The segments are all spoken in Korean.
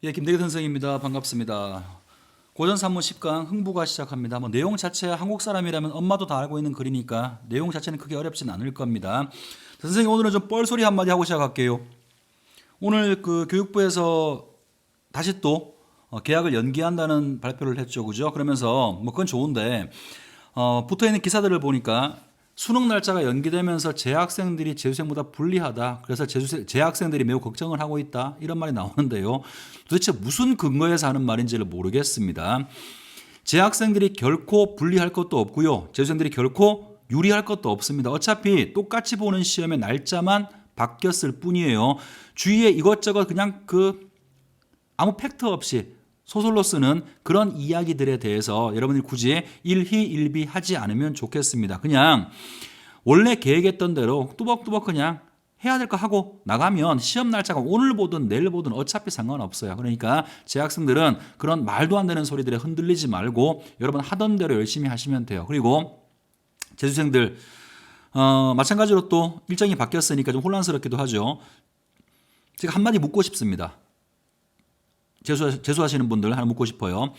예, 김대기 선생입니다. 반갑습니다. 고전 산문 10강 흥부가 시작합니다. 내용 자체 한국 사람이라면 엄마도 다 알고 있는 글이니까 내용 자체는 크게 어렵진 않을 겁니다. 선생님 오늘은 좀 뻘소리 한마디 하고 시작할게요. 오늘 그 교육부에서 다시 또 계약을 연기한다는 발표를 했죠. 그죠? 그러면서 그건 좋은데 붙어 있는 기사들을 보니까 수능 날짜가 연기되면서 재학생들이 재수생보다 불리하다. 그래서 재학생들이 매우 걱정을 하고 있다. 이런 말이 나오는데요. 도대체 무슨 근거에서 하는 말인지를 모르겠습니다. 재학생들이 결코 불리할 것도 없고요. 재수생들이 결코 유리할 것도 없습니다. 어차피 똑같이 보는 시험의 날짜만 바뀌었을 뿐이에요. 주위에 이것저것 그냥 아무 팩트 없이 소설로 쓰는 그런 이야기들에 대해서 여러분들이 굳이 일희일비 하지 않으면 좋겠습니다. 그냥 원래 계획했던 대로 뚜벅뚜벅 그냥 해야 될 거 하고 나가면 시험 날짜가 오늘 보든 내일 보든 어차피 상관없어요. 그러니까 재학생들은 그런 말도 안 되는 소리들에 흔들리지 말고 여러분 하던 대로 열심히 하시면 돼요. 그리고 재수생들 마찬가지로 또 일정이 바뀌었으니까 좀 혼란스럽기도 하죠. 제가 한마디 묻고 싶습니다. 재수하시는 분들 하나 묻고 싶어요.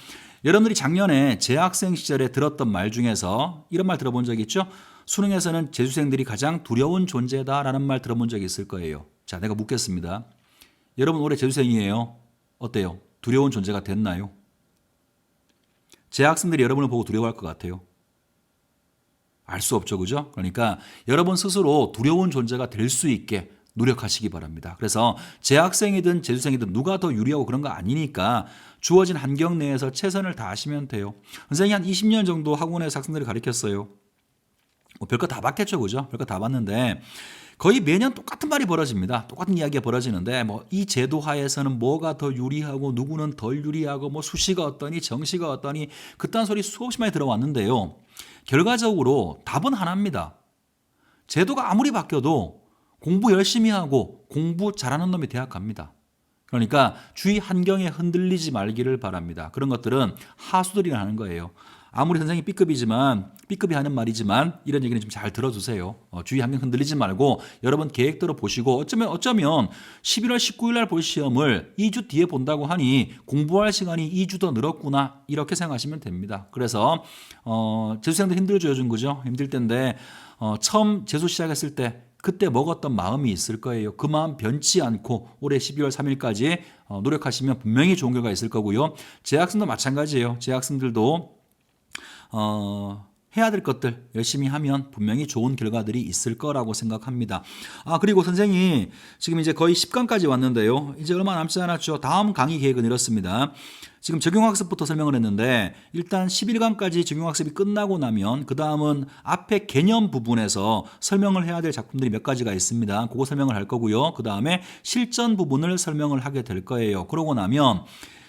여러분들이 작년에 재학생 시절에 들었던 말 중에서 이런 말 들어본 적 있죠? 수능에서는 재수생들이 가장 두려운 존재다라는 말 들어본 적이 있을 거예요. 자, 내가 묻겠습니다. 여러분 올해 재수생이에요. 어때요? 두려운 존재가 됐나요? 재학생들이 여러분을 보고 두려워할 것 같아요. 알 수 없죠, 그죠? 그러니까 여러분 스스로 두려운 존재가 될 수 있게 노력하시기 바랍니다. 그래서 재학생이든 재수생이든 누가 더 유리하고 그런 거 아니니까 주어진 환경 내에서 최선을 다하시면 돼요. 선생님이 한 20년 정도 학원에서 학생들을 가르쳤어요. 별거 다 봤겠죠, 그죠? 별거 다 봤는데 거의 매년 똑같은 말이 벌어집니다. 똑같은 이야기가 벌어지는데 이 제도 하에서는 뭐가 더 유리하고 누구는 덜 유리하고 수시가 어떠니 정시가 어떠니 그딴 소리 수없이 많이 들어왔는데요. 결과적으로 답은 하나입니다. 제도가 아무리 바뀌어도 공부 열심히 하고 공부 잘하는 놈이 대학 갑니다. 그러니까 주위 환경에 흔들리지 말기를 바랍니다. 그런 것들은 하수들이 하는 거예요. 아무리 선생님이 B급이 하는 말이지만 이런 얘기는 좀 잘 들어주세요. 주위 환경 흔들리지 말고 여러분 계획대로 보시고 어쩌면 11월 19일 날 볼 시험을 2주 뒤에 본다고 하니 공부할 시간이 2주 더 늘었구나 이렇게 생각하시면 됩니다. 그래서 재수생들 힘들죠 요즘 그죠? 힘들 텐데 처음 재수 시작했을 때 그때 먹었던 마음이 있을 거예요. 그 마음 변치 않고 올해 12월 3일까지 노력하시면 분명히 좋은 결과가 있을 거고요. 재학생도 마찬가지예요. 재학생들도 해야 될 것들 열심히 하면 분명히 좋은 결과들이 있을 거라고 생각합니다. 그리고 선생님이 지금 이제 거의 10강까지 왔는데요. 이제 얼마 남지 않았죠. 다음 강의 계획은 이렇습니다. 지금 적용학습부터 설명을 했는데 일단 11강까지 적용학습이 끝나고 나면 그 다음은 앞에 개념 부분에서 설명을 해야 될 작품들이 몇 가지가 있습니다. 그거 설명을 할 거고요. 그 다음에 실전 부분을 설명을 하게 될 거예요. 그러고 나면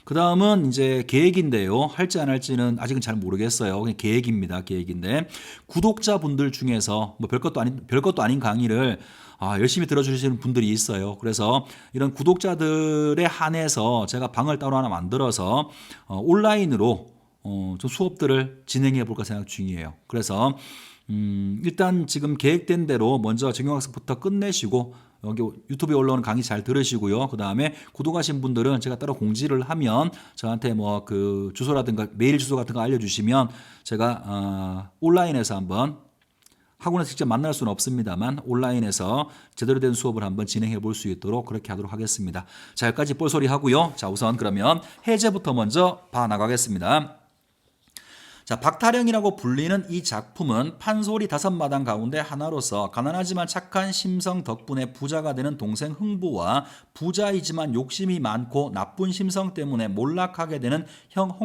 그 다음은 이제 계획인데요. 할지 안 할지는 아직은 잘 모르겠어요. 그냥 계획입니다. 계획인데 구독자분들 중에서 별것도 아닌 강의를 열심히 들어주시는 분들이 있어요. 그래서 이런 구독자들에 한해서 제가 방을 따로 하나 만들어서 온라인으로 좀 수업들을 진행해 볼까 생각 중이에요. 그래서 일단 지금 계획된 대로 먼저 적용학습부터 끝내시고 여기 유튜브에 올라오는 강의 잘 들으시고요. 그 다음에 구독하신 분들은 제가 따로 공지를 하면 저한테 그 주소라든가 메일 주소 같은 거 알려주시면 제가 온라인에서 한번 학원에서 직접 만날 수는 없습니다만 온라인에서 제대로 된 수업을 한번 진행해 볼 수 있도록 그렇게 하도록 하겠습니다. 자, 여기까지 뻘소리 하고요. 자, 우선 그러면 해제부터 먼저 봐 나가겠습니다. 자, 박타령이라고 불리는 이 작품은 판소리 5마당 가운데 하나로서 가난하지만 착한 심성 덕분에 부자가 되는 동생 흥부와 부자이지만 욕심이 많고 나쁜 심성 때문에 몰락하게 되는 형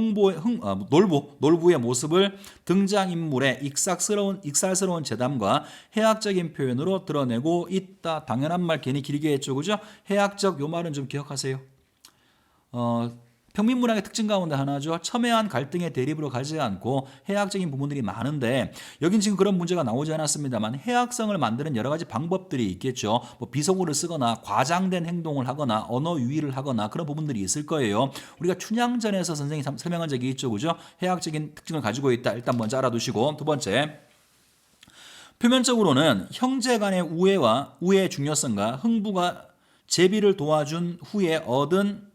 놀부의 모습을 등장인물의 익살스러운 재담과 해학적인 표현으로 드러내고 있다. 당연한 말 괜히 길게 했죠. 그죠? 해학적 요 말은 좀 기억하세요. 평민문학의 특징 가운데 하나죠. 첨예한 갈등의 대립으로 가지 않고 해학적인 부분들이 많은데 여긴 지금 그런 문제가 나오지 않았습니다만 해학성을 만드는 여러 가지 방법들이 있겠죠. 비속어를 쓰거나 과장된 행동을 하거나 언어 유희를 하거나 그런 부분들이 있을 거예요. 우리가 춘향전에서 선생님이 설명한 적이 있죠. 그죠? 해학적인 특징을 가지고 있다. 일단 먼저 알아두시고 두 번째 표면적으로는 형제 간의 우애의 중요성과 흥부가 제비를 도와준 후에 얻은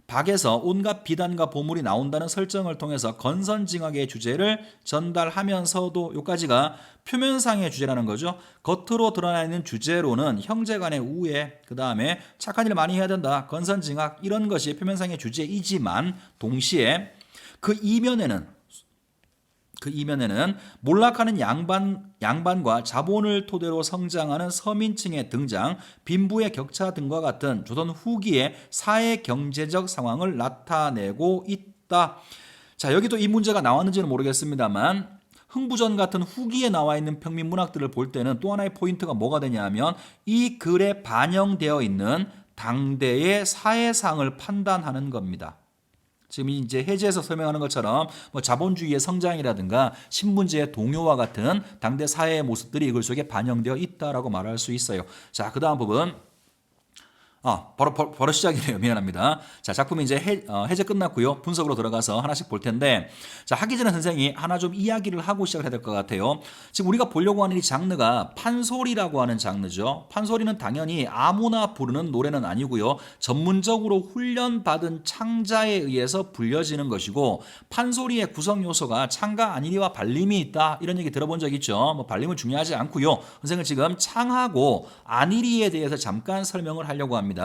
박에서 온갖 비단과 보물이 나온다는 설정을 통해서 건선징악의 주제를 전달하면서도 요까지가 표면상의 주제라는 거죠. 겉으로 드러나 있는 주제로는 형제간의 우애, 그 다음에 착한 일 많이 해야 된다, 건선징악 이런 것이 표면상의 주제이지만 동시에 그 이면에는 몰락하는 양반과 자본을 토대로 성장하는 서민층의 등장, 빈부의 격차 등과 같은 조선 후기의 사회 경제적 상황을 나타내고 있다. 자, 여기도 이 문제가 나왔는지는 모르겠습니다만 흥부전 같은 후기에 나와 있는 평민 문학들을 볼 때는 또 하나의 포인트가 뭐가 되냐면 이 글에 반영되어 있는 당대의 사회상을 판단하는 겁니다. 지금 이제 해제에서 설명하는 것처럼 뭐 자본주의의 성장이라든가 신분제의 동요와 같은 당대 사회의 모습들이 이 글 속에 반영되어 있다라고 말할 수 있어요. 자, 그 다음 부분. 바로 시작이네요. 미안합니다. 자, 작품이 이제 해제 끝났고요. 분석으로 들어가서 하나씩 볼 텐데, 자, 하기 전에 선생님이 하나 좀 이야기를 하고 시작을 해야 될 것 같아요. 지금 우리가 보려고 하는 이 장르가 판소리라고 하는 장르죠. 판소리는 당연히 아무나 부르는 노래는 아니고요. 전문적으로 훈련받은 창자에 의해서 불려지는 것이고, 판소리의 구성 요소가 창과 안일이와 발림이 있다. 이런 얘기 들어본 적 있죠. 뭐 발림은 중요하지 않고요. 선생님은 지금 창하고 안일이에 대해서 잠깐 설명을 하려고 합니다.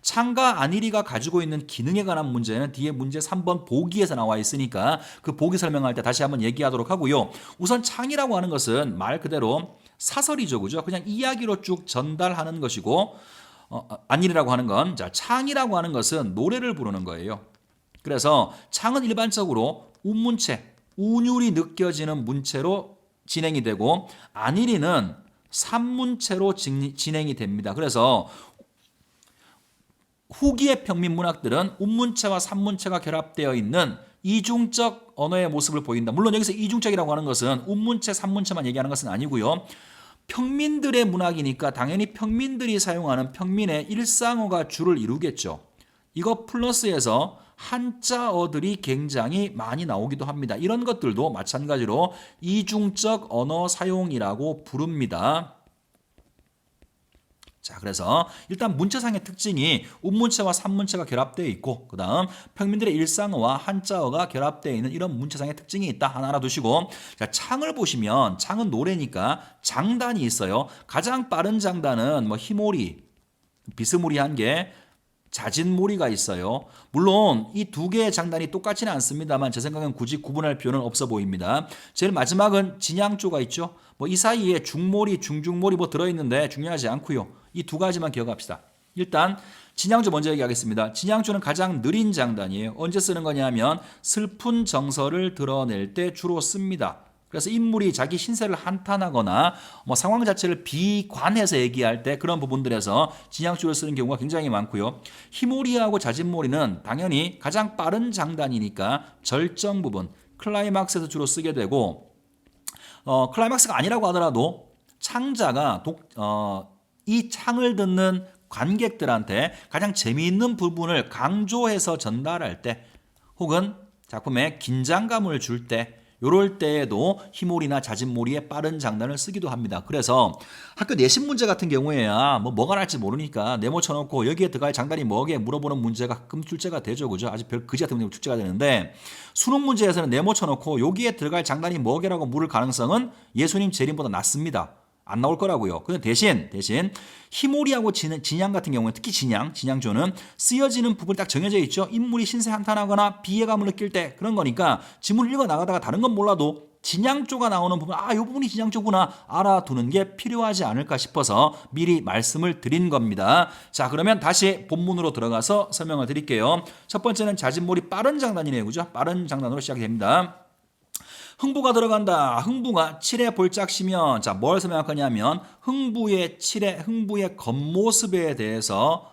창과 안일이가 가지고 있는 기능에 관한 문제는 뒤에 문제 3번 보기에서 나와 있으니까 그 보기 설명할 때 다시 한번 얘기하도록 하고요. 우선 창이라고 하는 것은 말 그대로 사설이죠, 그죠? 그냥 이야기로 쭉 전달하는 것이고, 안일이라고 하는 건, 자, 창이라고 하는 것은 노래를 부르는 거예요. 그래서 창은 일반적으로 운문체, 운율이 느껴지는 문체로 진행이 되고, 안일이는 산문체로 진행이 됩니다. 그래서 후기의 평민 문학들은 운문체와 산문체가 결합되어 있는 이중적 언어의 모습을 보인다. 물론 여기서 이중적이라고 하는 것은 운문체, 산문체만 얘기하는 것은 아니고요. 평민들의 문학이니까 당연히 평민들이 사용하는 평민의 일상어가 주를 이루겠죠. 이거 플러스해서 한자어들이 굉장히 많이 나오기도 합니다. 이런 것들도 마찬가지로 이중적 언어 사용이라고 부릅니다. 자, 그래서 일단 문체상의 특징이 운문체와 산문체가 결합되어 있고, 그 다음 평민들의 일상어와 한자어가 결합되어 있는 이런 문체상의 특징이 있다. 하나 알아두시고, 자, 창을 보시면 창은 노래니까 장단이 있어요. 가장 빠른 장단은 뭐 희모리, 비스무리한 게 자진모리가 있어요. 물론 이 두 개의 장단이 똑같지는 않습니다만 제 생각엔 굳이 구분할 필요는 없어 보입니다. 제일 마지막은 진양조가 있죠. 뭐 이 사이에 중모리, 중중모리 뭐 들어있는데 중요하지 않고요. 이 두 가지만 기억합시다. 일단 진양조 먼저 얘기하겠습니다. 진양조는 가장 느린 장단이에요. 언제 쓰는 거냐면 슬픈 정서를 드러낼 때 주로 씁니다. 그래서 인물이 자기 신세를 한탄하거나 뭐 상황 자체를 비관해서 얘기할 때 그런 부분들에서 진양조를 쓰는 경우가 굉장히 많고요. 희모리하고 자진모리는 당연히 가장 빠른 장단이니까 절정 부분, 클라이막스에서 주로 쓰게 되고, 클라이막스가 아니라고 하더라도 창자가 이 창을 듣는 관객들한테 가장 재미있는 부분을 강조해서 전달할 때, 혹은 작품에 긴장감을 줄 때, 요럴 때에도 희몰이나 자진몰이의 빠른 장단을 쓰기도 합니다. 그래서 학교 내신 문제 같은 경우에야 뭐가 날지 모르니까 네모 쳐놓고 여기에 들어갈 장단이 뭐게 물어보는 문제가 가끔 출제가 되죠. 그죠? 아주 별 그지 같은 문제가 출제가 되는데, 수능 문제에서는 네모 쳐놓고 여기에 들어갈 장단이 뭐게라고 물을 가능성은 예수님 재림보다 낮습니다. 안 나올 거라고요. 근데 대신 희몰이하고 진양 같은 경우는, 특히 진양조는 쓰여지는 부분이 딱 정해져 있죠. 인물이 신세 한탄하거나 비애감을 느낄 때 그런 거니까 지문을 읽어 나가다가 다른 건 몰라도 진양조가 나오는 부분, 이 부분이 진양조구나 알아두는 게 필요하지 않을까 싶어서 미리 말씀을 드린 겁니다. 자, 그러면 다시 본문으로 들어가서 설명을 드릴게요. 첫 번째는 자진몰이 빠른 장단이네요. 그죠? 빠른 장단으로 시작이 됩니다. 흥부가 들어간다. 흥부가 칠에 볼짝시면, 자, 뭘 설명하냐면 흥부의 겉모습에 대해서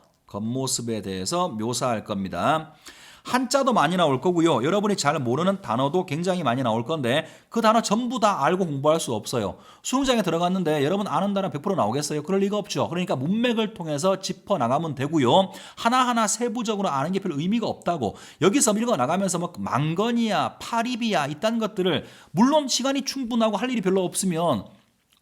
묘사할 겁니다. 한자도 많이 나올 거고요. 여러분이 잘 모르는 단어도 굉장히 많이 나올 건데 그 단어 전부 다 알고 공부할 수 없어요. 수능장에 들어갔는데 여러분 아는 단어 100% 나오겠어요? 그럴 리가 없죠. 그러니까 문맥을 통해서 짚어나가면 되고요. 하나하나 세부적으로 아는 게 별 의미가 없다고. 여기서 읽어나가면서 뭐 망건이야, 파리비야 이딴 것들을, 물론 시간이 충분하고 할 일이 별로 없으면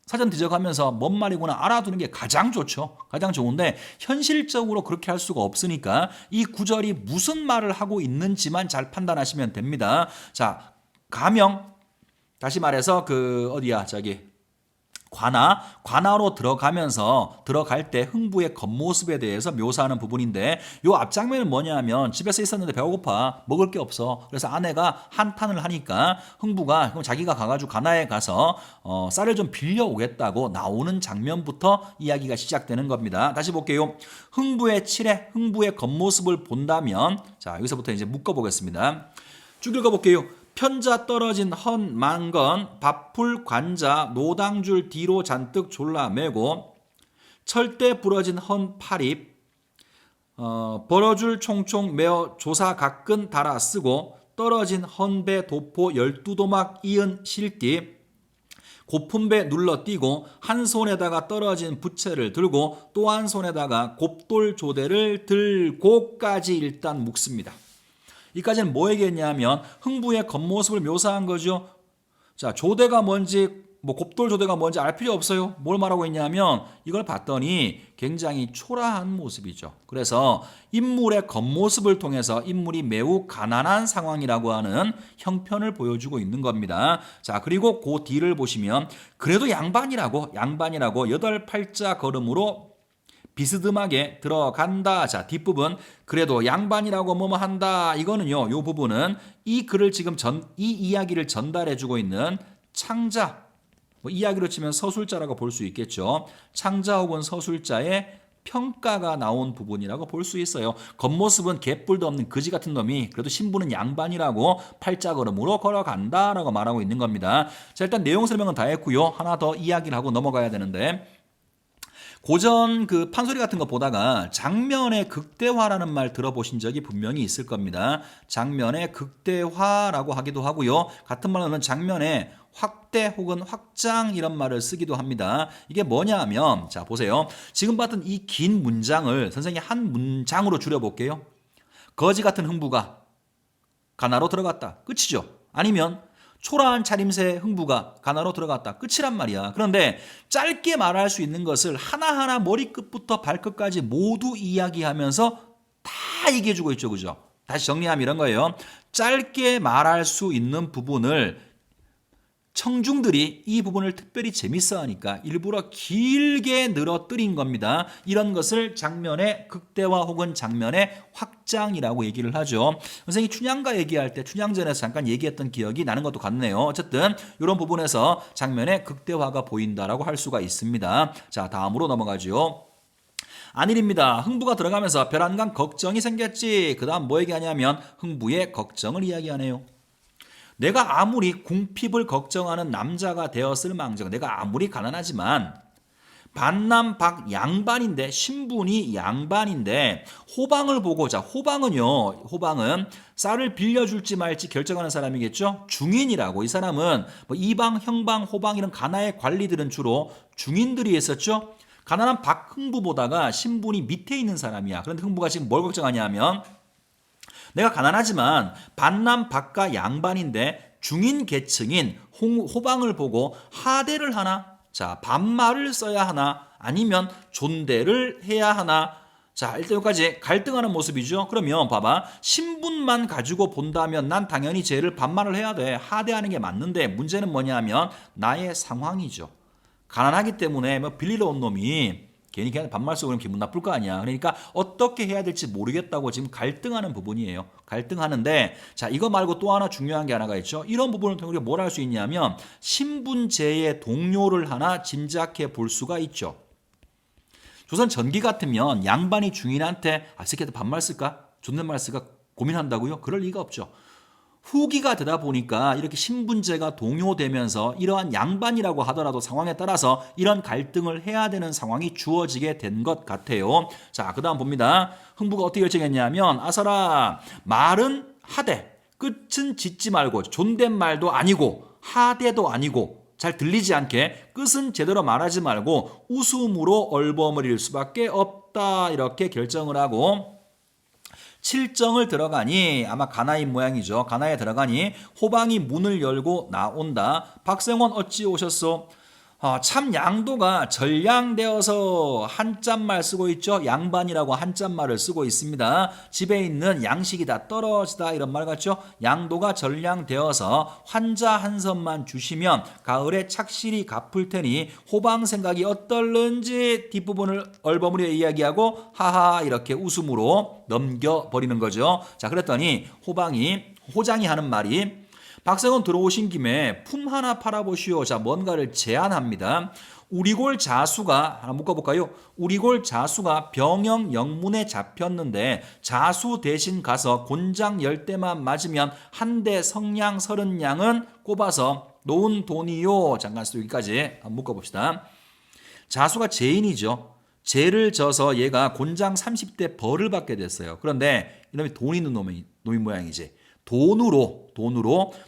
사전 뒤져가면서 뭔 말이구나 알아두는 게 가장 좋죠. 가장 좋은데 현실적으로 그렇게 할 수가 없으니까 이 구절이 무슨 말을 하고 있는지만 잘 판단하시면 됩니다. 자, 가명 다시 말해서 관아로 들어갈 때 흥부의 겉모습에 대해서 묘사하는 부분인데 요 앞장면은 뭐냐면 집에서 있었는데 배고파 먹을 게 없어. 그래서 아내가 한탄을 하니까 흥부가 그럼 자기가 가가지고 관아에 가서 쌀을 좀 빌려 오겠다고 나오는 장면부터 이야기가 시작되는 겁니다. 다시 볼게요. 흥부의 칠해 흥부의 겉모습을 본다면 자 여기서부터 이제 묶어보겠습니다. 쭉 읽어볼게요. 편자 떨어진 헌 만건 밥풀 관자 노당줄 뒤로 잔뜩 졸라매고 철대 부러진 헌 파립 벌어줄 총총 메어 조사 가끈 달아 쓰고 떨어진 헌배 도포 12도막 이은 실띠 고픈 배 눌러 띄고 한 손에다가 떨어진 부채를 들고 또 한 손에다가 곱돌 조대를 들고까지 일단 묶습니다. 이까지는 뭐 얘기했냐면 흥부의 겉모습을 묘사한 거죠. 자, 조대가 뭔지 곱돌 조대가 뭔지 알 필요 없어요. 뭘 말하고 있냐면 이걸 봤더니 굉장히 초라한 모습이죠. 그래서 인물의 겉모습을 통해서 인물이 매우 가난한 상황이라고 하는 형편을 보여주고 있는 겁니다. 자, 그리고 그 뒤를 보시면 그래도 양반이라고 8팔자 걸음으로 비스듬하게 들어간다. 자, 뒷부분 그래도 양반이라고 뭐뭐 한다. 이거는요. 요 부분은 이 글을 지금 이 이야기를 전달해 주고 있는 창자 이야기로 치면 서술자라고 볼 수 있겠죠. 창자 혹은 서술자의 평가가 나온 부분이라고 볼 수 있어요. 겉모습은 개뿔도 없는 거지 같은 놈이 그래도 신부는 양반이라고 팔자걸음으로 걸어간다라고 말하고 있는 겁니다. 자, 일단 내용 설명은 다 했고요. 하나 더 이야기를 하고 넘어가야 되는데 고전 그 판소리 같은 거 보다가 장면의 극대화라는 말 들어보신 적이 분명히 있을 겁니다. 장면의 극대화라고 하기도 하고요. 같은 말로는 장면의 확대 혹은 확장 이런 말을 쓰기도 합니다. 이게 뭐냐 하면 자 보세요. 지금 봤던 이 긴 문장을 선생님이 한 문장으로 줄여볼게요. 거지 같은 흥부가 가나로 들어갔다. 끝이죠. 아니면 초라한 차림새 흥부가 가나로 들어갔다. 끝이란 말이야. 그런데 짧게 말할 수 있는 것을 하나하나 머리끝부터 발끝까지 모두 이야기하면서 다 얘기해주고 있죠. 그죠? 다시 정리하면 이런 거예요. 짧게 말할 수 있는 부분을 청중들이 이 부분을 특별히 재밌어 하니까 일부러 길게 늘어뜨린 겁니다. 이런 것을 장면의 극대화 혹은 장면의 확장이라고 얘기를 하죠. 선생님이 춘향가 얘기할 때 춘향전에서 잠깐 얘기했던 기억이 나는 것도 같네요. 어쨌든 이런 부분에서 장면의 극대화가 보인다라고 할 수가 있습니다. 자, 다음으로 넘어가죠. 안일입니다. 흥부가 들어가면서 별안간 걱정이 생겼지. 그 다음 뭐 얘기하냐면 흥부의 걱정을 이야기하네요. 내가 아무리 궁핍을 걱정하는 남자가 되었을 망정 내가 아무리 가난하지만 반남박 양반인데 신분이 양반인데 호방을 보고 자 호방은 쌀을 빌려줄지 말지 결정하는 사람이겠죠. 중인이라고 이 사람은 뭐 이방 형방 호방 이런 가나의 관리들은 주로 중인들이 있었죠. 가난한 박흥부보다가 신분이 밑에 있는 사람이야. 그런데 흥부가 지금 뭘 걱정하냐 하면 내가 가난하지만 반남 박가 양반인데 중인 계층인 호방을 보고 하대를 하나? 자, 반말을 써야 하나? 아니면 존대를 해야 하나? 자, 일단 여기까지 갈등하는 모습이죠. 그러면 봐봐. 신분만 가지고 본다면 난 당연히 쟤를 반말을 해야 돼. 하대하는 게 맞는데 문제는 뭐냐면 나의 상황이죠. 가난하기 때문에 뭐 빌리러 온 놈이 괜히 그냥 반말 쓰고 그러면 기분 나쁠 거 아니야. 그러니까 어떻게 해야 될지 모르겠다고 지금 갈등하는 부분이에요. 갈등하는데 자 이거 말고 또 하나 중요한 게 하나가 있죠. 이런 부분을 통해 우리가 뭘 할 수 있냐면 신분제의 동료를 하나 짐작해 볼 수가 있죠. 조선 전기 같으면 양반이 중인한테 새끼한테 반말 쓸까? 존댓말 쓸까? 고민한다고요? 그럴 리가 없죠. 후기가 되다 보니까 이렇게 신분제가 동요되면서 이러한 양반이라고 하더라도 상황에 따라서 이런 갈등을 해야 되는 상황이 주어지게 된 것 같아요. 자, 그 다음 봅니다. 흥부가 어떻게 결정했냐면 아서라 말은 하되 끝은 짓지 말고 존댓말도 아니고 하대도 아니고 잘 들리지 않게 끝은 제대로 말하지 말고 웃음으로 얼버무릴 수밖에 없다 이렇게 결정을 하고 칠정을 들어가니 아마 가나인 모양이죠. 가나에 들어가니 호방이 문을 열고 나온다. 박생원 어찌 오셨소? 참 양도가 전량되어서 한자말 쓰고 있죠. 양반이라고 한자말을 쓰고 있습니다. 집에 있는 양식이 다 떨어지다 이런 말 같죠. 양도가 전량되어서 환자 한 선만 주시면 가을에 착실히 갚을 테니 호방 생각이 어떨는지 뒷부분을 얼버무려 이야기하고 하하 이렇게 웃음으로 넘겨버리는 거죠. 자, 그랬더니 호장이 하는 말이 박사건 들어오신 김에 품 하나 팔아보시오. 자, 뭔가를 제안합니다. 우리골 자수가 하나 묶어볼까요? 우리골 자수가 병영 영문에 잡혔는데 자수 대신 가서 곤장 10대만 맞으면 한 대 성냥 30냥은 꼽아서 놓은 돈이요. 잠깐 여기까지 한번 묶어봅시다. 자수가 죄인이죠. 죄를 져서 얘가 곤장 30대 벌을 받게 됐어요. 그런데 이놈이 돈 있는 놈인 모양이지.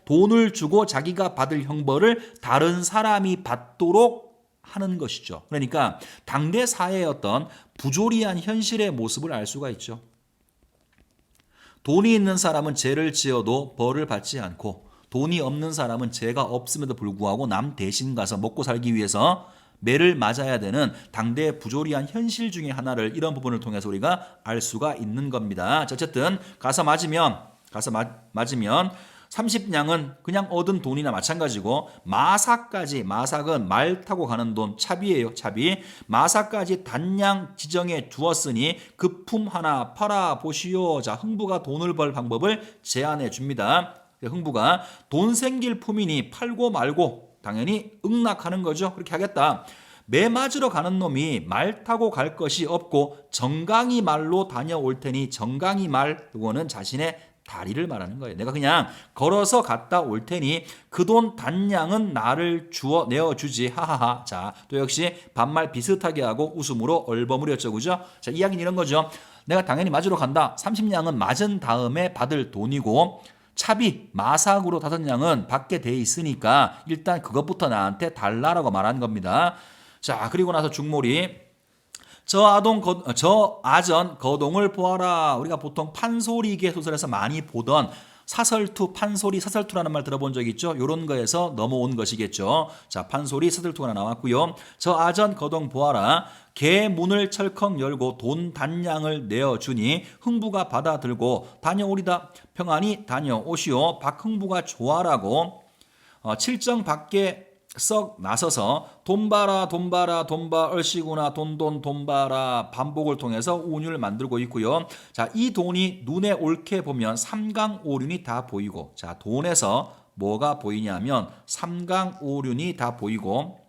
돈을 주고 자기가 받을 형벌을 다른 사람이 받도록 하는 것이죠. 그러니까 당대 사회의 어떤 부조리한 현실의 모습을 알 수가 있죠. 돈이 있는 사람은 죄를 지어도 벌을 받지 않고 돈이 없는 사람은 죄가 없음에도 불구하고 남 대신 가서 먹고 살기 위해서 매를 맞아야 되는 당대의 부조리한 현실 중에 하나를 이런 부분을 통해서 우리가 알 수가 있는 겁니다. 어쨌든 가서 맞으면 30냥은 그냥 얻은 돈이나 마찬가지고 마삭은 말 타고 가는 돈 차비예요. 차비. 마삭까지 단량 지정해 두었으니 그 품 하나 팔아보시오. 자, 흥부가 돈을 벌 방법을 제안해 줍니다. 흥부가 돈 생길 품이니 팔고 말고 당연히 응낙하는 거죠. 그렇게 하겠다. 매 맞으러 가는 놈이 말 타고 갈 것이 없고 정강이 말로 다녀올 테니 정강이 말 이거는 자신의 다리를 말하는 거예요. 내가 그냥 걸어서 갔다 올 테니 그 돈 단량은 나를 내어주지. 하하하. 자, 또 역시 반말 비슷하게 하고 웃음으로 얼버무렸죠. 그죠? 자, 이야기는 이런 거죠. 내가 당연히 맞으러 간다. 30냥은 맞은 다음에 받을 돈이고 차비, 마삭으로 5냥은 받게 돼 있으니까 일단 그것부터 나한테 달라라고 말한 겁니다. 자, 그리고 나서 중몰이 저 아전 거동을 보아라. 우리가 보통 판소리계 소설에서 많이 보던 사설투라는 말 들어본 적 있죠? 이런 거에서 넘어온 것이겠죠. 자, 판소리, 사설투가 나왔고요. 저 아전 거동 보아라. 개 문을 철컥 열고 돈 단량을 내어주니 흥부가 받아들고 다녀오리다. 평안히 다녀오시오. 박흥부가 좋아라고 칠정 밖에 썩 나서서 돈 봐라 얼씨구나 돈 봐라 반복을 통해서 운율을 만들고 있고요. 자, 이 돈이 눈에 옳게 보면 삼강오륜이 다 보이고, 자, 돈에서 뭐가 보이냐면 삼강오륜이 다 보이고,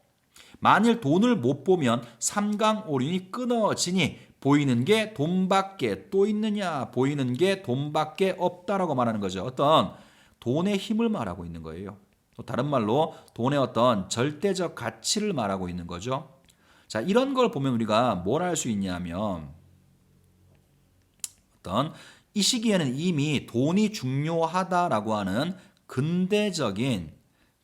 만일 돈을 못 보면 삼강오륜이 끊어지니 보이는 게 돈밖에 또 있느냐, 보이는 게 돈밖에 없다라고 말하는 거죠. 어떤 돈의 힘을 말하고 있는 거예요. 다른 말로 돈의 어떤 절대적 가치를 말하고 있는 거죠. 자, 이런 걸 보면 우리가 뭘 할 수 있냐면 어떤 이 시기에는 이미 돈이 중요하다라고 하는 근대적인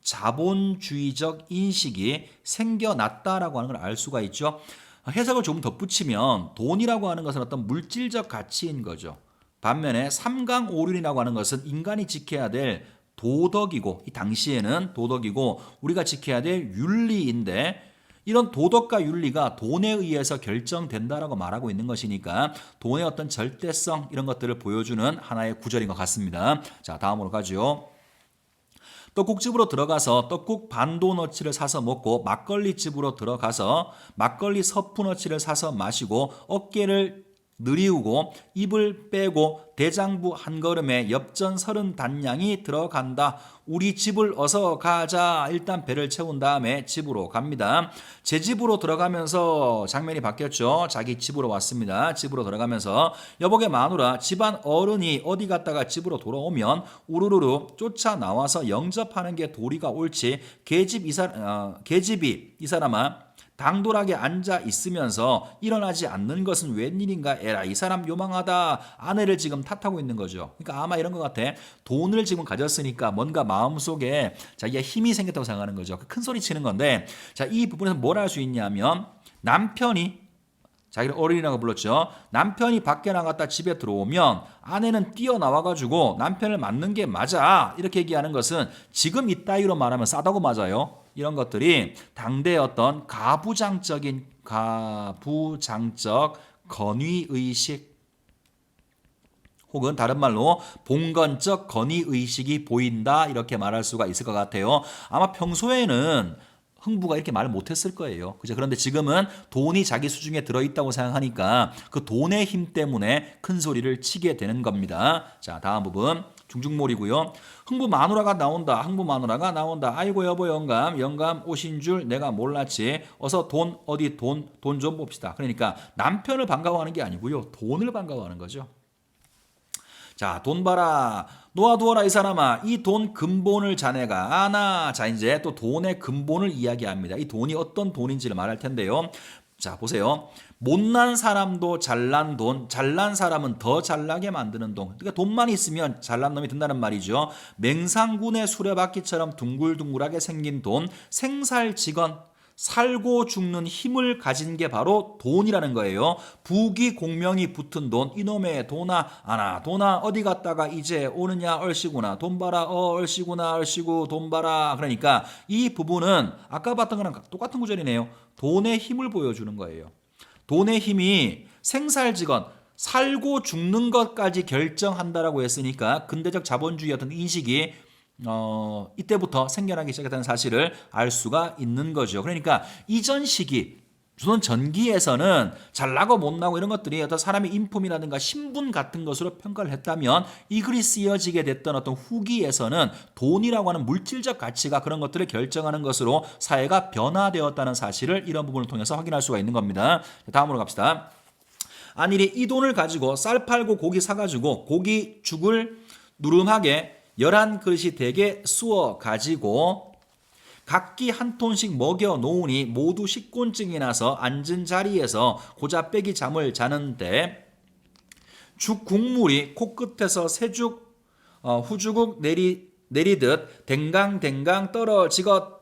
자본주의적 인식이 생겨났다라고 하는 걸 알 수가 있죠. 해석을 조금 덧붙이면 돈이라고 하는 것은 어떤 물질적 가치인 거죠. 반면에 삼강오륜이라고 하는 것은 인간이 지켜야 될 도덕이고, 이 당시에는 도덕이고 우리가 지켜야 될 윤리인데, 이런 도덕과 윤리가 돈에 의해서 결정된다라고 말하고 있는 것이니까 돈의 어떤 절대성 이런 것들을 보여주는 하나의 구절인 것 같습니다. 자, 다음으로 가죠. 떡국집으로 들어가서 떡국 반도너치를 사서 먹고 막걸리집으로 들어가서 막걸리 서푼어치를 사서 마시고 어깨를 느리우고 입을 빼고 대장부 한 걸음에 엽전 30단량이 들어간다. 우리 집을 어서 가자. 일단 배를 채운 다음에 집으로 갑니다. 제 집으로 들어가면서 장면이 바뀌었죠. 자기 집으로 왔습니다. 집으로 들어가면서 여보게 마누라, 집안 어른이 어디 갔다가 집으로 돌아오면 우르르르 쫓아 나와서 영접하는 게 도리가 옳지. 계집이 이 사람아 당돌하게 앉아 있으면서 일어나지 않는 것은 웬일인가. 에라, 이 사람 요망하다. 아내를 지금 탓하고 있는 거죠. 그러니까 아마 이런 것 같아. 돈을 지금 가졌으니까 뭔가 마음속에 자기가 힘이 생겼다고 생각하는 거죠. 큰 소리 치는 건데, 자, 이 부분에서 뭘 할 수 있냐면 남편이, 자기를 어른이라고 불렀죠. 남편이 밖에 나갔다 집에 들어오면 아내는 뛰어나와가지고 남편을 맞는 게 맞아. 이렇게 얘기하는 것은 지금 이따위로 말하면 싸다고 맞아요. 이런 것들이 당대의 어떤 가부장적 권위의식 혹은 다른 말로 봉건적 권위의식이 보인다 이렇게 말할 수가 있을 것 같아요. 아마 평소에는 흥부가 이렇게 말을 못했을 거예요. 그죠? 그런데 지금은 돈이 자기 수중에 들어있다고 생각하니까 그 돈의 힘 때문에 큰 소리를 치게 되는 겁니다. 자, 다음 부분 중중몰이고요. 흥부 마누라가 나온다. 흥부 마누라가 나온다. 아이고 여보 영감 오신 줄 내가 몰랐지. 어서 돈 어디 돈 좀 봅시다. 그러니까 남편을 반가워하는 게 아니고요. 돈을 반가워하는 거죠. 자, 돈 봐라. 놓아두어라 이 사람아. 이 돈 근본을 자네가 아나. 자, 이제 또 돈의 근본을 이야기합니다. 이 돈이 어떤 돈인지를 말할 텐데요. 자, 보세요. 못난 사람도 잘난 돈, 잘난 사람은 더 잘나게 만드는 돈. 그러니까 돈만 있으면 잘난 놈이 된다는 말이죠. 맹상군의 수레바퀴처럼 둥글둥글하게 생긴 돈, 생살직언. 살고 죽는 힘을 가진 게 바로 돈이라는 거예요. 부귀 공명이 붙은 돈. 이놈의 돈아 아나 돈아 어디 갔다가 이제 오느냐 얼씨구나. 돈 봐라 얼씨구나 얼씨구 돈 봐라. 그러니까 이 부분은 아까 봤던 거랑 똑같은 구절이네요. 돈의 힘을 보여주는 거예요. 돈의 힘이 생살직언 살고 죽는 것까지 결정한다라고 했으니까 근대적 자본주의 어떤 인식이 이때부터 생겨나기 시작했다는 사실을 알 수가 있는 거죠. 그러니까 이전 시기 조선 전기에서는 잘나고 못나고 이런 것들이 어떤 사람의 인품이라든가 신분 같은 것으로 평가를 했다면 이 글이 쓰여지게 됐던 어떤 후기에서는 돈이라고 하는 물질적 가치가 그런 것들을 결정하는 것으로 사회가 변화되었다는 사실을 이런 부분을 통해서 확인할 수가 있는 겁니다. 다음으로 갑시다. 안일이 이 돈을 가지고 쌀 팔고 고기 사가지고 고기 죽을 누름하게 11그릇이 되게 쑤어 가지고 각기 한 톤씩 먹여 놓으니 모두 식곤증이 나서 앉은 자리에서 고자빼기 잠을 자는데 죽 국물이 코끝에서 새죽 후주국 내리듯 댕강댕강 떨어지겠다.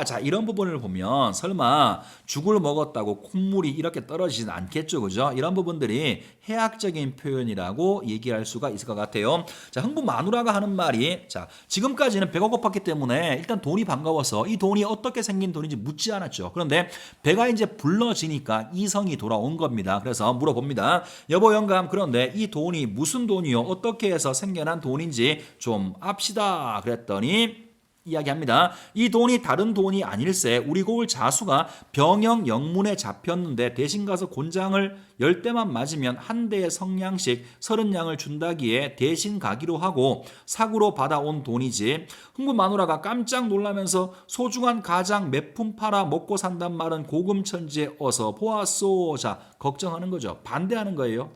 자, 이런 부분을 보면 설마 죽을 먹었다고 콧물이 이렇게 떨어지진 않겠죠. 그죠? 이런 부분들이 해학적인 표현이라고 얘기할 수가 있을 것 같아요. 자, 흥부 마누라가 하는 말이 자, 지금까지는 배가 고팠기 때문에 일단 돈이 반가워서 이 돈이 어떻게 생긴 돈인지 묻지 않았죠. 그런데 배가 이제 불러지니까 이성이 돌아온 겁니다. 그래서 물어봅니다. 여보 영감 그런데 이 돈이 무슨 돈이요? 어떻게 해서 생겨난 돈인지 좀 압시다. 그랬더니 이야기합니다. 이 돈이 다른 돈이 아닐세. 우리 고을 자수가 병영 영문에 잡혔는데 대신 가서 곤장을 10대만 맞으면 한 대의 성냥씩 30냥을 준다기에 대신 가기로 하고 사구로 받아온 돈이지. 흥부 마누라가 깜짝 놀라면서 소중한 가장 몇 푼 팔아 먹고 산단 말은 고금천지에 어서 보았소. 자, 걱정하는 거죠. 반대하는 거예요.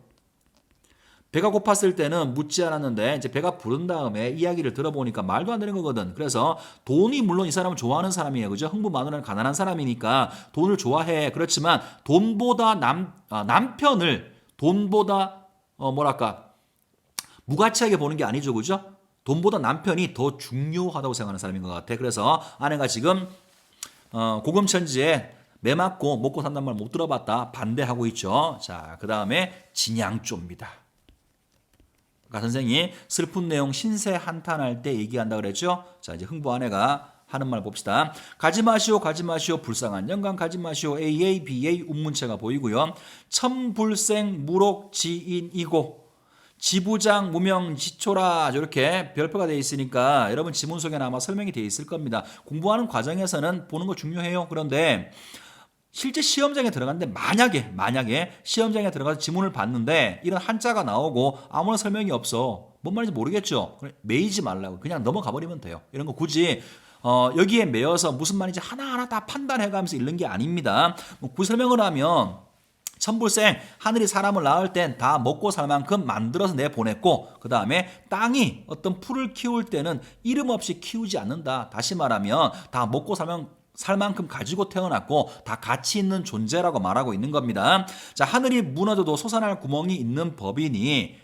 배가 고팠을 때는 묻지 않았는데 이제 배가 부른 다음에 이야기를 들어보니까 말도 안 되는 거거든. 그래서 돈이 물론 이 사람은 좋아하는 사람이에요. 그죠? 흥부 마누라는 가난한 사람이니까 돈을 좋아해. 그렇지만 돈보다 남편을 돈보다 무가치하게 보는 게 아니죠. 그죠? 돈보다 남편이 더 중요하다고 생각하는 사람인 것 같아. 그래서 아내가 지금 고금천지에 매 맞고 먹고 산단 말 못 들어봤다. 반대하고 있죠. 자, 그 다음에 진양조입니다. 아까 선생님이 슬픈 내용 신세 한탄할 때 얘기한다 그랬죠. 자, 이제 흥부 아내가 하는 말 봅시다. 가지 마시오 불쌍한 영감 가지 마시오 AABA 운문체가 보이고요. 천불생 무록지인이고 지부장 무명지초라 이렇게 별표가 되어 있으니까 여러분 지문 속에는 아마 설명이 되어 있을 겁니다. 공부하는 과정에서는 보는 거 중요해요. 그런데 실제 시험장에 들어갔는데 만약에 시험장에 들어가서 지문을 봤는데 이런 한자가 나오고 아무런 설명이 없어. 뭔 말인지 모르겠죠. 매이지 말라고 그냥 넘어가 버리면 돼요. 이런 거 굳이 여기에 매여서 무슨 말인지 하나하나 다 판단해가면서 읽는 게 아닙니다. 그 설명을 하면 천불생 하늘이 사람을 낳을 땐 다 먹고 살 만큼 만들어서 내보냈고 그 다음에 땅이 어떤 풀을 키울 때는 이름 없이 키우지 않는다. 다시 말하면 다 먹고 살 만큼 가지고 태어났고 다 가치 있는 존재라고 말하고 있는 겁니다. 자, 하늘이 무너져도 솟아날 구멍이 있는 법이니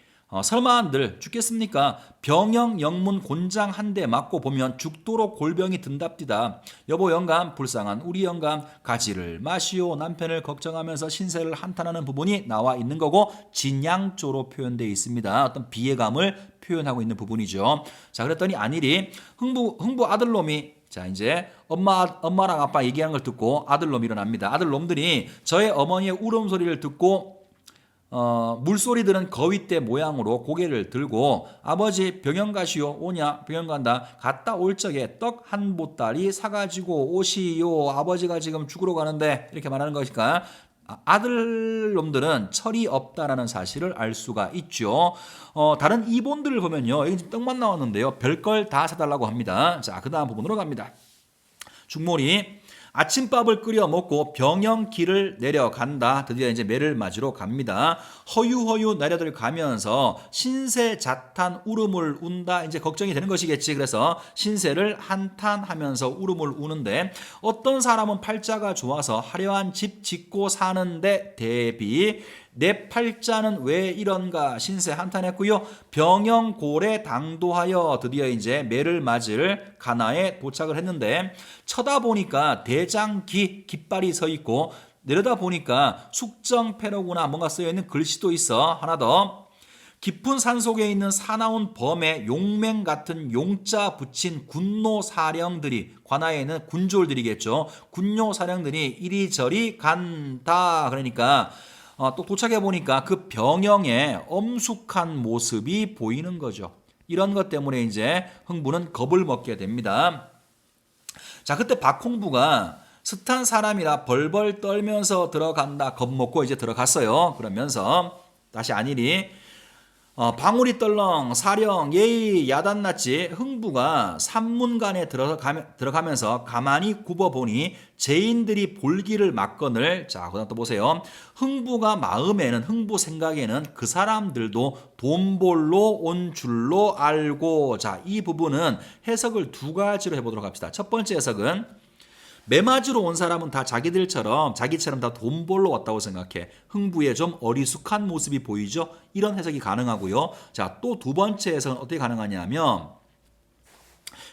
설마 한들 죽겠습니까? 병영 영문 곤장 한 대 맞고 보면 죽도록 골병이 든답디다. 여보 영감 불쌍한 우리 영감 가지를 마시오. 남편을 걱정하면서 신세를 한탄하는 부분이 나와 있는 거고 진양조로 표현되어 있습니다. 어떤 비애감을 표현하고 있는 부분이죠. 자, 그랬더니 안일이 흥부 아들놈이 자, 이제 엄마랑 아빠 얘기하는 걸 듣고 아들놈이 일어납니다. 아들놈들이 저의 어머니의 울음소리를 듣고 물소리 들은 거위대 모양으로 고개를 들고 아버지 병영 가시오. 오냐? 병영 간다. 갔다 올 적에 떡 한 보따리 사가지고 오시오. 아버지가 지금 죽으러 가는데 이렇게 말하는 것이니까 아들놈들은 철이 없다라는 사실을 알 수가 있죠. 다른 이본들을 보면요. 여기 지금 떡만 나왔는데요. 별걸 다 사달라고 합니다. 자, 그 다음 부분으로 갑니다. 중몰이 아침밥을 끓여 먹고 병영 길을 내려간다. 드디어 이제 매를 맞으러 갑니다. 허유허유 내려들 가면서 신세 자탄 울음을 운다. 이제 걱정이 되는 것이겠지. 그래서 신세를 한탄하면서 울음을 우는데 어떤 사람은 팔자가 좋아서 화려한 집 짓고 사는데 대비 내 팔자는 왜 이런가 신세 한탄했고요. 병영골에 당도하여 드디어 이제 매를 맞을 가나에 도착을 했는데 쳐다보니까 대장기 깃발이 서 있고 내려다 보니까 숙정패로구나 뭔가 쓰여있는 글씨도 있어. 하나 더 깊은 산속에 있는 사나운 범에 용맹 같은 용자 붙인 군노사령들이 관아에는 군졸들이겠죠. 군노사령들이 이리저리 간다. 그러니까 또 도착해 보니까 그 병영의 엄숙한 모습이 보이는 거죠. 이런 것 때문에 이제 흥부는 겁을 먹게 됩니다. 자, 그때 박홍부가 숱한 사람이라 벌벌 떨면서 들어간다. 겁먹고 이제 들어갔어요. 그러면서 다시 안일이 방울이 떨렁 사령 예의 야단났지. 흥부가 산문간에 들어가면서 가만히 굽어보니 죄인들이 볼기를 맞거늘. 자, 그다음 또 보세요. 흥부가 마음에는 흥부 생각에는 그 사람들도 돈 벌러 온 줄로 알고. 자, 이 부분은 해석을 두 가지로 해보도록 합시다. 첫 번째 해석은 매 맞으러 온 사람은 다 자기처럼 다 돈 벌러 왔다고 생각해. 흥부의 좀 어리숙한 모습이 보이죠? 이런 해석이 가능하고요. 자, 또 두 번째 해석은 어떻게 가능하냐면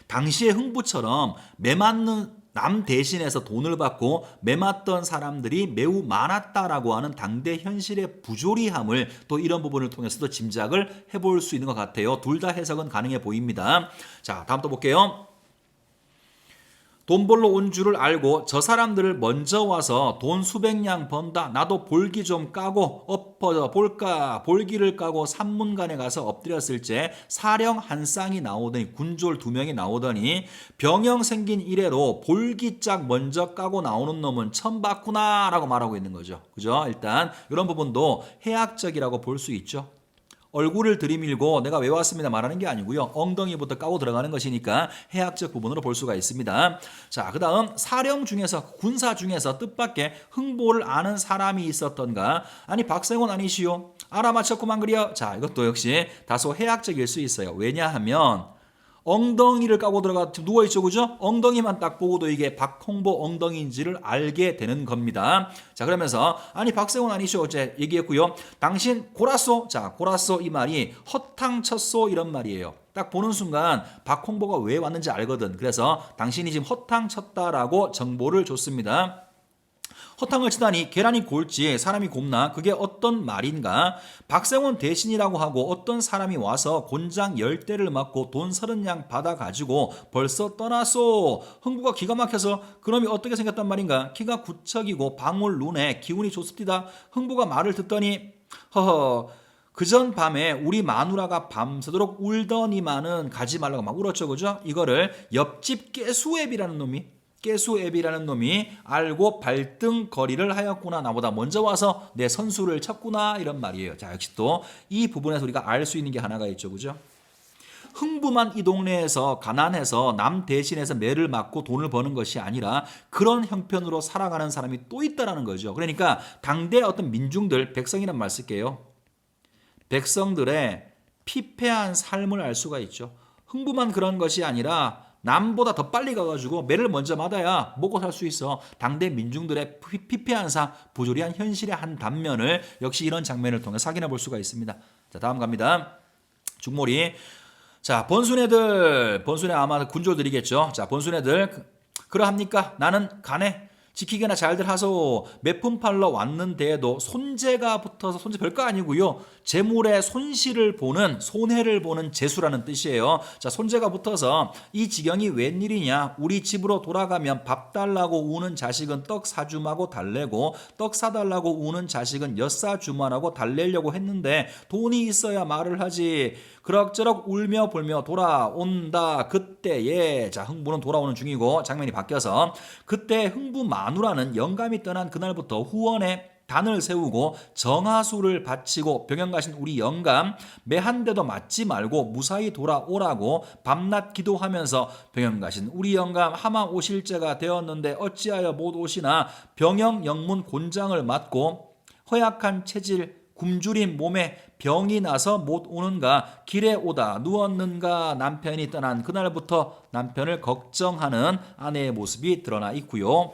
당시에 흥부처럼 매 맞는 남 대신해서 돈을 받고 매 맞던 사람들이 매우 많았다라고 하는 당대 현실의 부조리함을 또 이런 부분을 통해서도 짐작을 해볼 수 있는 것 같아요. 둘 다 해석은 가능해 보입니다. 자, 다음 또 볼게요. 돈 벌러 온 줄을 알고 저 사람들을 먼저 와서 돈 수백냥 번다. 나도 볼기 좀 까고 엎어져 볼까. 볼기를 까고 산문간에 가서 엎드렸을 때 사령 한 쌍이 나오더니 군졸 두 명이 나오더니 병영 생긴 이래로 볼기짝 먼저 까고 나오는 놈은 처음 봤구나 라고 말하고 있는 거죠. 그죠? 일단 이런 부분도 해학적이라고 볼 수 있죠. 얼굴을 들이밀고 내가 왜 왔습니다 말하는 게 아니고요. 엉덩이부터 까고 들어가는 것이니까 해학적 부분으로 볼 수가 있습니다. 자, 그 다음 사령 중에서 군사 중에서 뜻밖의 흥보를 아는 사람이 있었던가. 아니 박생원 아니시오? 알아맞혔구만 그려. 자, 이것도 역시 다소 해학적일 수 있어요. 왜냐하면 엉덩이를 까고 들어가 누워있죠. 그죠? 엉덩이만 딱 보고도 이게 박홍보 엉덩이인지를 알게 되는 겁니다. 자, 그러면서 아니 박세훈 아니시오 어제 얘기했고요. 당신 고라쏘. 자, 고라쏘 이 말이 허탕쳤소 이런 말이에요. 딱 보는 순간 박홍보가 왜 왔는지 알거든. 그래서 당신이 지금 허탕쳤다라고 정보를 줬습니다. 허탕을 치다니 계란이 골지 사람이 곱나. 그게 어떤 말인가. 박생원 대신이라고 하고 어떤 사람이 와서 곤장 10대를 맞고 돈 30냥 받아가지고 벌써 떠났소. 흥부가 기가 막혀서 그놈이 어떻게 생겼단 말인가. 키가 구척이고 방울 눈에 기운이 좋습니다. 흥부가 말을 듣더니 허허 그전 밤에 우리 마누라가 밤새도록 울더니만은 가지 말라고 막 울었죠. 그죠? 이거를 옆집 깨수앱이라는 놈이 알고 발등거리를 하였구나. 나보다 먼저 와서 내 선수를 쳤구나. 이런 말이에요. 자, 역시 또 이 부분에서 우리가 알 수 있는 게 하나가 있죠. 그죠? 흥부만 이 동네에서 가난해서 남 대신해서 매를 맞고 돈을 버는 것이 아니라 그런 형편으로 살아가는 사람이 또 있다라는 거죠. 그러니까 당대 어떤 민중들, 백성이란 말 쓸게요. 백성들의 피폐한 삶을 알 수가 있죠. 흥부만 그런 것이 아니라 남보다 더 빨리 가가지고 매를 먼저 맞아야 먹고 살 수 있어. 당대 민중들의 피폐한 삶, 부조리한 현실의 한 단면을 역시 이런 장면을 통해 확인해 볼 수가 있습니다. 자, 다음 갑니다. 중몰이. 자, 번순애들 아마 군졸들이겠죠. 자, 번순애들 그러합니까? 나는 가네. 지키게나 잘들 하소. 매품 팔러 왔는데도 손재가 붙어서 손재 별거 아니고요. 재물의 손실을 보는 손해를 보는 재수라는 뜻이에요. 자, 손재가 붙어서 이 지경이 웬일이냐. 우리 집으로 돌아가면 밥 달라고 우는 자식은 떡 사주마고 달래고 떡 사달라고 우는 자식은 엿 사주마라고 달래려고 했는데 돈이 있어야 말을 하지. 그럭저럭 울며 불며 돌아온다. 그때에 자 흥부는 돌아오는 중이고 장면이 바뀌어서 그때 흥부 마누라는 영감이 떠난 그날부터 후원에 단을 세우고 정하수를 바치고 병영 가신 우리 영감 매 한 대도 맞지 말고 무사히 돌아오라고 밤낮 기도하면서 병영 가신 우리 영감 하마 오실제가 되었는데 어찌하여 못 오시나 병영 영문 곤장을 맞고 허약한 체질 굶주린 몸에 병이 나서 못 오는가 길에 오다 누웠는가 남편이 떠난 그날부터 남편을 걱정하는 아내의 모습이 드러나 있고요.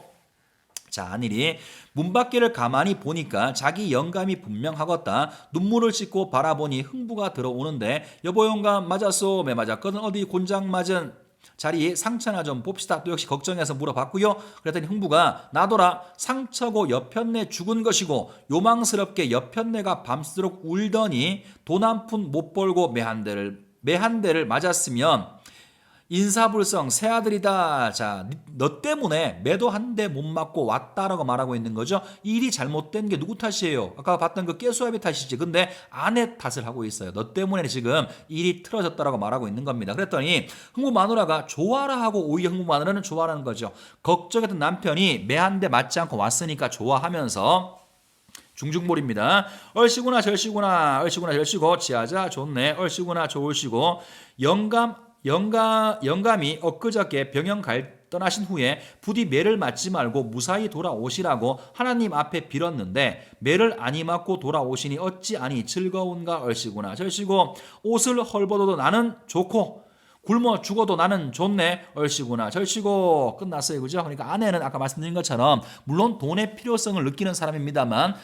자, 안일이 문 밖을 가만히 보니까 자기 영감이 분명하겠다. 눈물을 씻고 바라보니 흥부가 들어오는데 여보 영감 맞았소? 매 맞았거든. 어디 곤장 맞은 자리 상처나 좀 봅시다. 또 역시 걱정해서 물어봤고요. 그랬더니 흥부가 나더라 상처고 옆편내 죽은 것이고 요망스럽게 옆편내가 밤새도록 울더니 돈 한 푼 못 벌고 매 한 대를 맞았으면 인사불성 새아들이다. 자, 너 때문에 매도 한 대 못 맞고 왔다라고 말하고 있는 거죠. 일이 잘못된 게 누구 탓이에요? 아까 봤던 그 깨수아비 탓이지. 근데 아내 탓을 하고 있어요. 너 때문에 지금 일이 틀어졌다라고 말하고 있는 겁니다. 그랬더니 흥부 마누라가 좋아라 하고 오히려 흥부 마누라는 좋아라는 거죠. 걱정했던 남편이 매 한 대 맞지 않고 왔으니까 좋아하면서 중중몰입니다. 얼씨구나 절씨구나 얼씨구나 절씨고 지하자 좋네 얼씨구나 좋을씨고 영감이 엊그저께 병영 떠나신 후에 부디 매를 맞지 말고 무사히 돌아오시라고 하나님 앞에 빌었는데 매를 아니 맞고 돌아오시니 어찌 아니 즐거운가 얼씨구나 절씨고 옷을 헐벗어도 나는 좋고 굶어 죽어도 나는 좋네 얼씨구나 절씨고 끝났어요. 그죠? 그러니까 아내는 아까 말씀드린 것처럼 물론 돈의 필요성을 느끼는 사람입니다만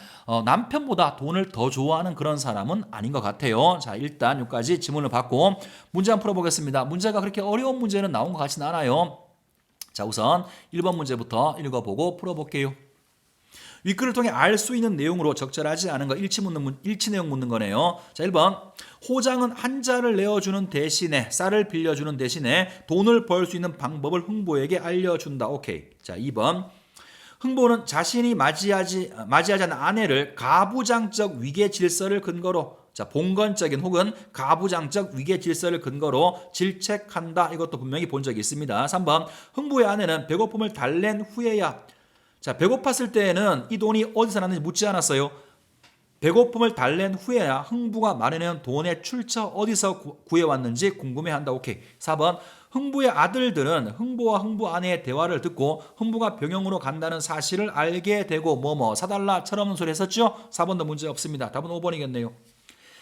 남편보다 돈을 더 좋아하는 그런 사람은 아닌 것 같아요. 자, 일단 여기까지 지문을 받고 문제 한번 풀어보겠습니다. 문제가 그렇게 어려운 문제는 나온 것 같지는 않아요. 자, 우선 1번 문제부터 읽어보고 풀어볼게요. 윗글을 통해 알 수 있는 내용으로 적절하지 않은 거 일치 내용 묻는 거네요. 자, 1번 호장은 한자를 내어주는 대신에 쌀을 빌려주는 대신에 돈을 벌 수 있는 방법을 흥부에게 알려준다. 오케이. 자, 2번 흥부는 자신이 맞이하지 않은 아내를 가부장적 위계 질서를 근거로 자, 봉건적인 혹은 가부장적 위계 질서를 근거로 질책한다. 이것도 분명히 본 적이 있습니다. 3번 흥부의 아내는 배고픔을 달랜 후에야 자, 배고팠을 때에는 이 돈이 어디서 났는지 묻지 않았어요. 배고픔을 달랜 후에야 흥부가 마련해온 돈의 출처 어디서 구해왔는지 궁금해한다. 오케이. 4번 흥부의 아들들은 흥부와 흥부 아내의 대화를 듣고 흥부가 병영으로 간다는 사실을 알게 되고 뭐뭐 사달라 철없는 소리 했었죠. 4번도 문제 없습니다. 답은 5번이겠네요.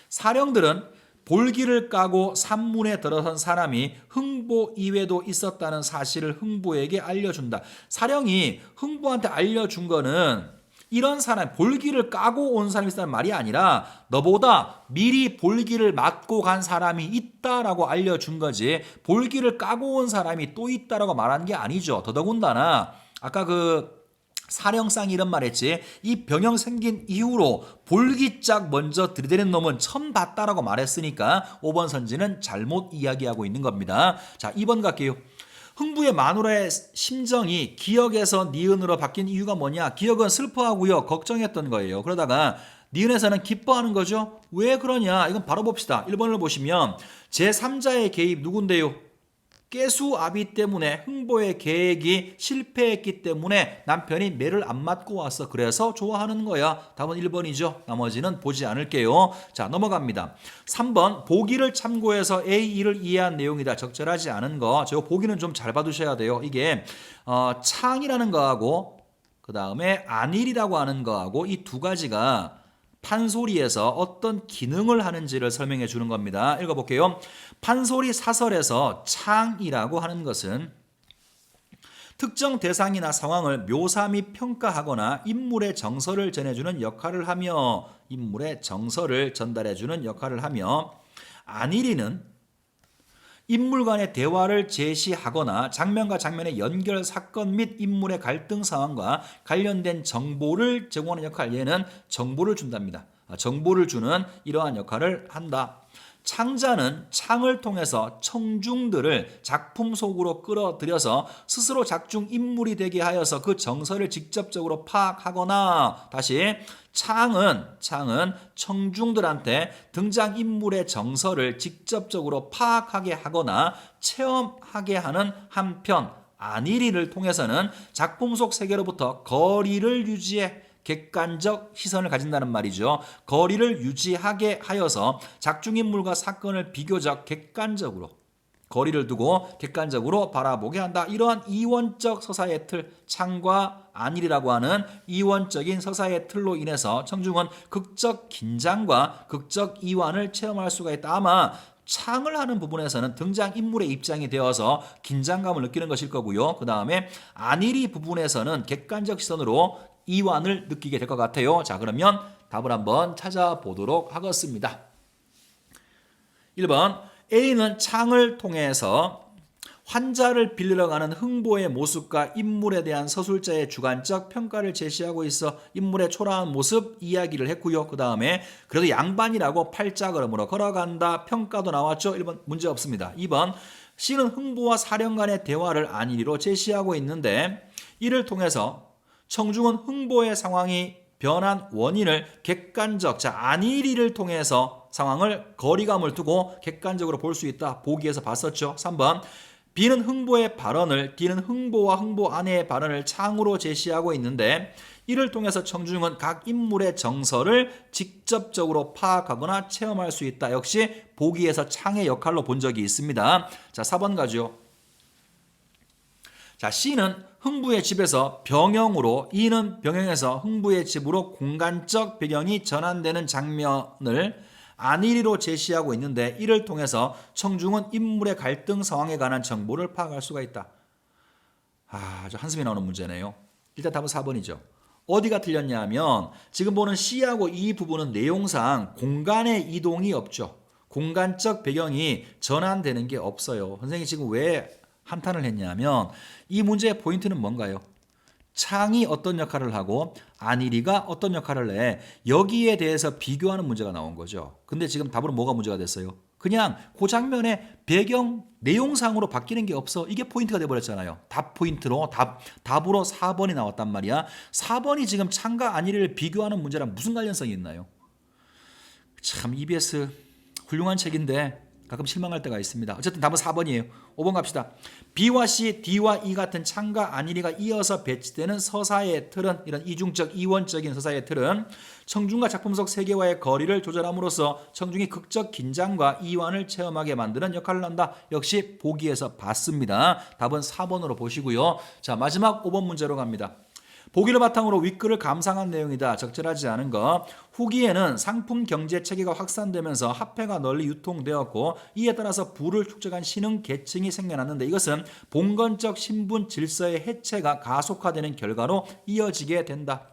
사령들은 볼기를 까고 산문에 들어선 사람이 흥부 이외에도 있었다는 사실을 흥부에게 알려준다. 사령이 흥부한테 알려준 거는 이런 사람, 볼기를 까고 온 사람이 있다는 말이 아니라 너보다 미리 볼기를 맞고 간 사람이 있다라고 알려준 거지 볼기를 까고 온 사람이 또 있다라고 말하는 게 아니죠. 더더군다나 아까 사령상이 이런 말 했지. 이 병영 생긴 이후로 볼기짝 먼저 들이대는 놈은 처음 봤다라고 말했으니까 5번 선지는 잘못 이야기하고 있는 겁니다. 자, 2번 갈게요. 흥부의 마누라의 심정이 기억에서 니은으로 바뀐 이유가 뭐냐? 기억은 슬퍼하고요. 걱정했던 거예요. 그러다가 니은에서는 기뻐하는 거죠. 왜 그러냐? 이건 바로 봅시다. 1번을 보시면 제3자의 개입 누군데요? 깨수아비 때문에 흥부의 계획이 실패했기 때문에 남편이 매를 안 맞고 왔어. 그래서 좋아하는 거야. 답은 1번이죠. 나머지는 보지 않을게요. 자, 넘어갑니다. 3번 보기를 참고해서 A2를 이해한 내용이다. 적절하지 않은 거. 저 보기는 좀 잘 봐두셔야 돼요. 이게 창이라는 거하고 그 다음에 안일이라고 하는 거하고 이 두 가지가 판소리에서 어떤 기능을 하는지를 설명해 주는 겁니다. 읽어볼게요. 판소리 사설에서 창이라고 하는 것은 특정 대상이나 상황을 묘사 및 평가하거나 인물의 정서를 전해주는 역할을 하며 인물의 정서를 전달해주는 역할을 하며 안일이는 인물 간의 대화를 제시하거나 장면과 장면의 연결 사건 및 인물의 갈등 상황과 관련된 정보를 제공하는 역할, 얘는 정보를 준답니다. 정보를 주는 이러한 역할을 한다. 창자는 창을 통해서 청중들을 작품 속으로 끌어들여서 스스로 작중 인물이 되게 하여서 그 정서를 직접적으로 파악하거나, 다시 창은 청중들한테 등장인물의 정서를 직접적으로 파악하게 하거나 체험하게 하는 한편, 안일이를 통해서는 작품 속 세계로부터 거리를 유지해 객관적 시선을 가진다는 말이죠. 거리를 유지하게 하여서 작중인물과 사건을 비교적 객관적으로, 거리를 두고 객관적으로 바라보게 한다. 이러한 이원적 서사의 틀, 창과 안일이라고 하는 이원적인 서사의 틀로 인해서 청중은 극적 긴장과 극적 이완을 체험할 수가 있다. 아마 창을 하는 부분에서는 등장인물의 입장이 되어서 긴장감을 느끼는 것일 거고요. 그 다음에 안일이 부분에서는 객관적 시선으로 이완을 느끼게 될 것 같아요. 자, 그러면 답을 한번 찾아보도록 하겠습니다. 1번, A는 창을 통해서 환자를 빌리러 가는 흥보의 모습과 인물에 대한 서술자의 주관적 평가를 제시하고 있어 인물의 초라한 모습 이야기를 했고요. 그 다음에 그래도 양반이라고 팔자걸음으로 걸어간다. 평가도 나왔죠. 1번 문제 없습니다. 2번, C는 흥보와 사령관의 대화를 안일이로 제시하고 있는데 이를 통해서 청중은 흥보의 상황이 변한 원인을 객관적, 안일이를 통해서 상황을 거리감을 두고 객관적으로 볼 수 있다. 보기에서 봤었죠. 3번, B는 흥보의 발언을, D는 흥보와 흥보 아내의 발언을 창으로 제시하고 있는데 이를 통해서 청중은 각 인물의 정서를 직접적으로 파악하거나 체험할 수 있다. 역시 보기에서 창의 역할로 본 적이 있습니다. 자, 4번 가죠. 자, C는 흥부의 집에서 병영으로, E는 병영에서 흥부의 집으로 공간적 배경이 전환되는 장면을 안일이로 제시하고 있는데 이를 통해서 청중은 인물의 갈등 상황에 관한 정보를 파악할 수가 있다. 아주 한숨이 나오는 문제네요. 일단 답은 4번이죠. 어디가 틀렸냐 하면 지금 보는 C하고 E 부분은 내용상 공간의 이동이 없죠. 공간적 배경이 전환되는 게 없어요. 선생님이 지금 왜 한탄을 했냐면 이 문제의 포인트는 뭔가요? 창이 어떤 역할을 하고 안일이가 어떤 역할을 해, 여기에 대해서 비교하는 문제가 나온 거죠. 근데 지금 답으로 뭐가 문제가 됐어요? 그냥 그 장면의 배경 내용상으로 바뀌는 게 없어. 이게 포인트가 돼버렸잖아요. 답 포인트로 답으로 4번이 나왔단 말이야. 4번이 지금 창과 안일이를 비교하는 문제랑 무슨 관련성이 있나요? 참 EBS 훌륭한 책인데 가끔 실망할 때가 있습니다. 어쨌든 답은 4번이에요. 5번 갑시다. B와 C, D와 E 같은 창과 안일이가 이어서 배치되는 서사의 틀은, 이런 이중적 이원적인 서사의 틀은 청중과 작품 속 세계와의 거리를 조절함으로써 청중이 극적 긴장과 이완을 체험하게 만드는 역할을 한다. 역시 보기에서 봤습니다. 답은 4번으로 보시고요. 자, 마지막 5번 문제로 갑니다. 보기를 바탕으로 윗글을 감상한 내용이다. 적절하지 않은 것. 후기에는 상품 경제 체계가 확산되면서 화폐가 널리 유통되었고 이에 따라서 부를 축적한 신흥 계층이 생겨났는데 이것은 봉건적 신분 질서의 해체가 가속화되는 결과로 이어지게 된다.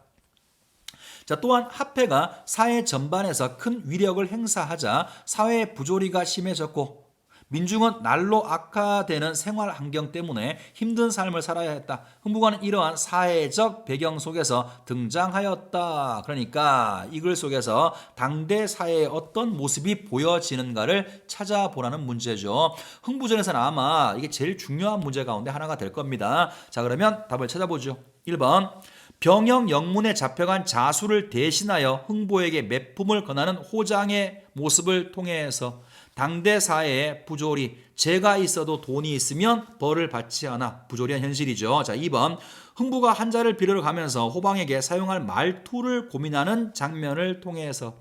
자, 또한 화폐가 사회 전반에서 큰 위력을 행사하자 사회의 부조리가 심해졌고 민중은 날로 악화되는 생활 환경 때문에 힘든 삶을 살아야 했다. 흥부가는 이러한 사회적 배경 속에서 등장하였다. 그러니까 이 글 속에서 당대 사회의 어떤 모습이 보여지는가를 찾아보라는 문제죠. 흥부전에서는 아마 이게 제일 중요한 문제 가운데 하나가 될 겁니다. 자, 그러면 답을 찾아보죠. 1번, 병영 영문에 잡혀간 자수를 대신하여 흥보에게 매품을 권하는 호장의 모습을 통해서 당대 사회의 부조리, 죄가 있어도 돈이 있으면 벌을 받지 않아. 부조리한 현실이죠. 자, 2번, 흥부가 한자를 빌으러 가면서 호방에게 사용할 말투를 고민하는 장면을 통해서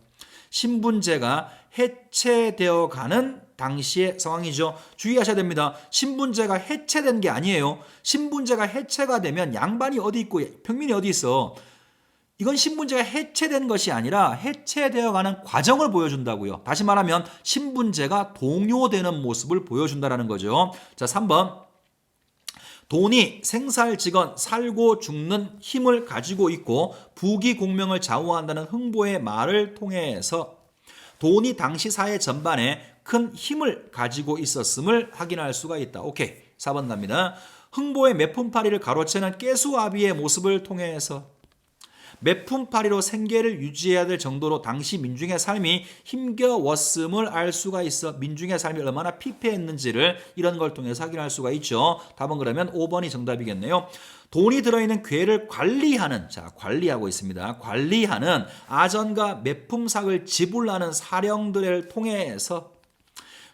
신분제가 해체되어 가는 당시의 상황이죠. 주의하셔야 됩니다. 신분제가 해체된 게 아니에요. 신분제가 해체가 되면 양반이 어디 있고 평민이 어디 있어. 이건 신분제가 해체된 것이 아니라 해체되어가는 과정을 보여준다고요. 다시 말하면 신분제가 동요되는 모습을 보여준다는 거죠. 자, 3번. 돈이 생살직언 살고 죽는 힘을 가지고 있고 부귀 공명을 좌우한다는 흥보의 말을 통해서 돈이 당시 사회 전반에 큰 힘을 가지고 있었음을 확인할 수가 있다. 오케이. 4번 갑니다. 흥보의 매품파리를 가로채는 깨수아비의 모습을 통해서 매품파리로 생계를 유지해야 될 정도로 당시 민중의 삶이 힘겨웠음을 알 수가 있어. 민중의 삶이 얼마나 피폐했는지를 이런 걸 통해서 확인할 수가 있죠. 답은 그러면 5번이 정답이겠네요. 돈이 들어있는 궤를 관리하는, 자, 관리하고 있습니다. 관리하는 아전과 매품삭을 지불하는 사령들을 통해서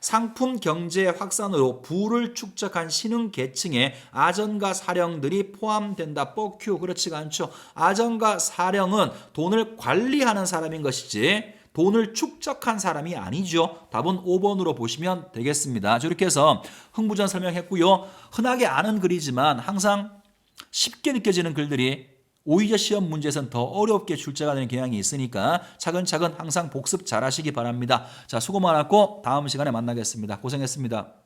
상품 경제 확산으로 부를 축적한 신흥 계층의 아전과 사령들이 포함된다. 뻑큐. 그렇지가 않죠. 아전과 사령은 돈을 관리하는 사람인 것이지 돈을 축적한 사람이 아니죠. 답은 5번으로 보시면 되겠습니다. 이렇게 해서 흥부전 설명했고요. 흔하게 아는 글이지만 항상 쉽게 느껴지는 글들이 오히려 시험 문제에서는 더 어렵게 출제가 되는 경향이 있으니까 차근차근 항상 복습 잘 하시기 바랍니다. 자, 수고 많았고 다음 시간에 만나겠습니다. 고생했습니다.